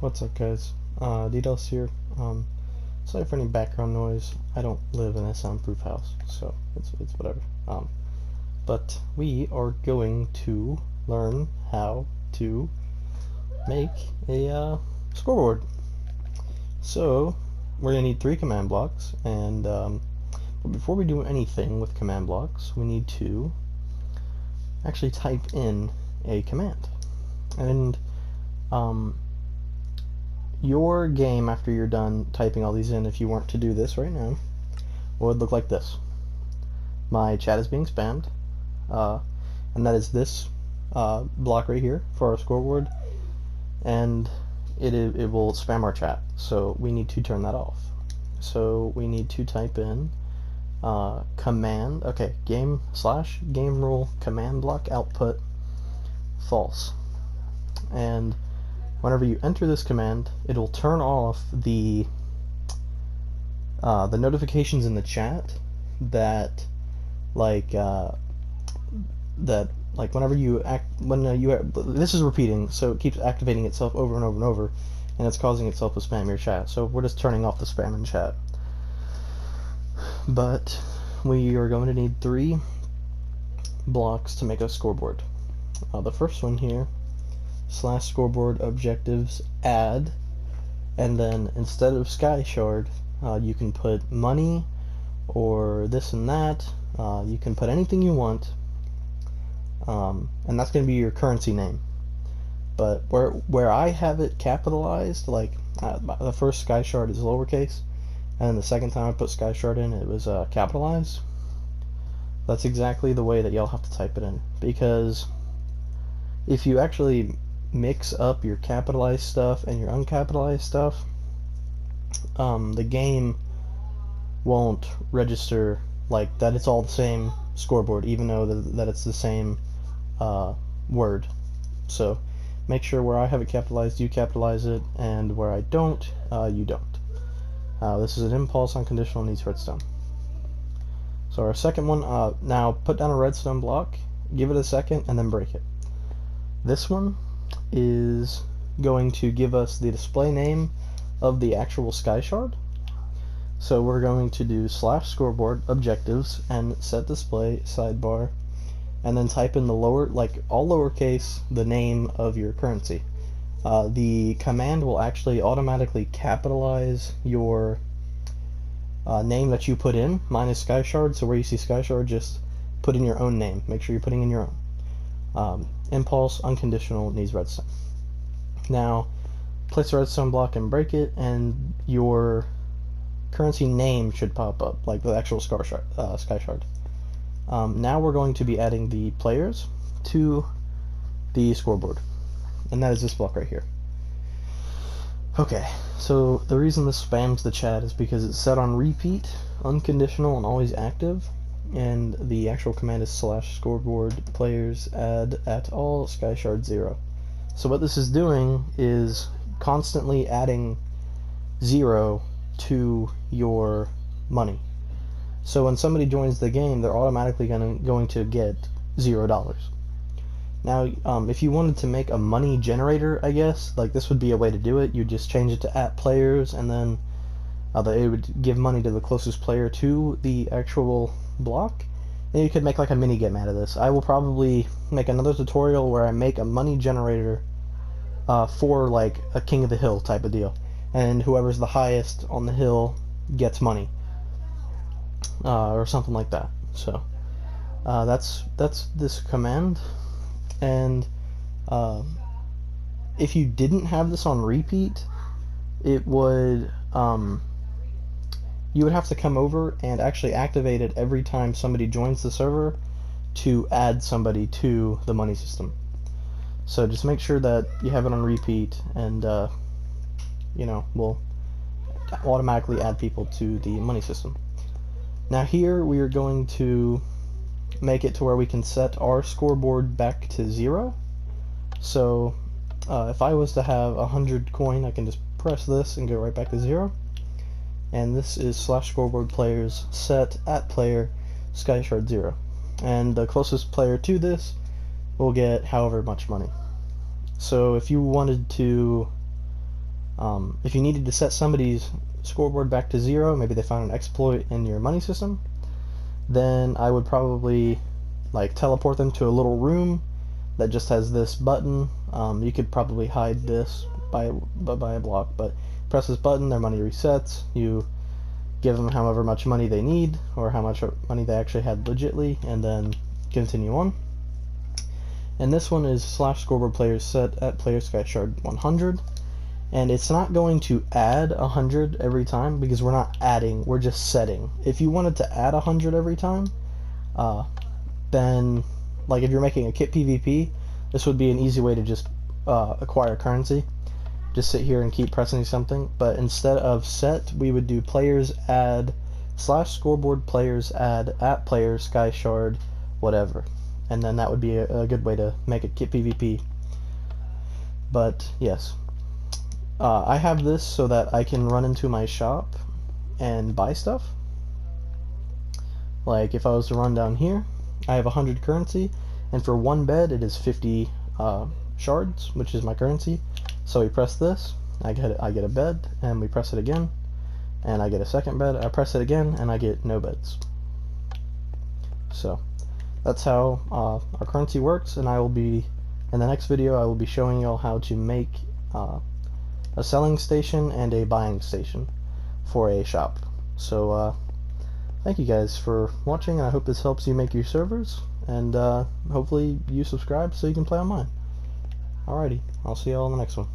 What's up, guys? DDoS here. Sorry for any background noise. I don't live in a soundproof house, so it's whatever. But we are going to learn how to make a scoreboard. So we're gonna need 3 command blocks, and but before we do anything with command blocks, we need to actually type in a command. And your game, after you're done typing all these in, if you weren't to do this right now, would look like this. My chat is being spammed, and that is this block right here for our scoreboard, and it will spam our chat, so we need to turn that off. So we need to type in command, game rule command block output false, and whenever you enter this command, it'll turn off the notifications in the chat that whenever you this is repeating, so it keeps activating itself over and over and over, and it's causing itself to spam your chat. So we're just turning off the spam in chat. But we are going to need 3 blocks to make a scoreboard. The first one here, /scoreboard objectives add, and then instead of sky shard, you can put money or this and that. You can put anything you want, and that's going to be your currency name. But where I have it capitalized, like the first sky shard is lowercase, and the second time I put sky shard in, it was capitalized. That's exactly the way that y'all have to type it in, because if you actually mix up your capitalized stuff and your uncapitalized stuff, the game won't register like that it's all the same scoreboard, even though that it's the same word. So make sure where I have it capitalized, you capitalize it, and where I don't, you don't. This is an impulse unconditional, needs redstone. So our second one, now put down a redstone block, give it a second, and then break it. This one is going to give us the display name of the actual sky shard. So we're going to do /scoreboard objectives and set display sidebar, and then type in the all lowercase, the name of your currency. The command will actually automatically capitalize your name that you put in, minus sky shard. So where you see sky shard, just put in your own name. Make sure you're putting in your own. Impulse unconditional, needs redstone. Now place a redstone block and break it, and your currency name should pop up, like the actual sky shard. Now we're going to be adding the players to the scoreboard, and that is this block right here. Okay, so the reason this spams the chat is because it's set on repeat, unconditional, and always active, and the actual command is /scoreboard players add at all sky shard 0. So what this is doing is constantly adding 0 to your money. So when somebody joins the game, they're automatically going to get $0. Now, if you wanted to make a money generator, I guess, like this would be a way to do it. You just change it to @players, and then it would give money to the closest player to the actual block, and you could make like a mini game out of this. I will probably make another tutorial where I make a money generator for like a king of the hill type of deal, and whoever's the highest on the hill gets money, or something like that. So that's this command. And if you didn't have this on repeat, it would you would have to come over and actually activate it every time somebody joins the server to add somebody to the money system. So just make sure that you have it on repeat, and we'll automatically add people to the money system. Now here we are going to make it to where we can set our scoreboard back to 0. So if I was to have 100 coin, I can just press this and go right back to 0. And this is /scoreboard players set @player sky shard 0. And the closest player to this will get however much money. So if you wanted to If you needed to set somebody's scoreboard back to 0, maybe they found an exploit in your money system, then I would probably like teleport them to a little room that just has this button. You could probably hide this by a block, but press this button, their money resets. You give them however much money they need, or how much money they actually had legitly, and then continue on. And this one is /scoreboard players set at player sky shard 100, and it's not going to add 100 every time because we're not adding, we're just setting. If you wanted to add 100 every time, then like if you're making a kit PvP, this would be an easy way to just acquire currency. Just sit here and keep pressing something, but instead of set, we would do players add /scoreboard players add at player sky shard whatever, and then that would be a good way to make a kit PvP. But yes, I have this so that I can run into my shop and buy stuff. Like if I was to run down here, I have 100 currency, and for one bed it is 50 shards, which is my currency. So we press this, I get a bed, and we press it again, and I get a second bed. I press it again, and I get no beds. So that's how our currency works, and I will be, in the next video, I will be showing you all how to make a selling station and a buying station for a shop. So thank you guys for watching, and I hope this helps you make your servers, and hopefully you subscribe so you can play on mine. Alrighty, I'll see you all in the next one.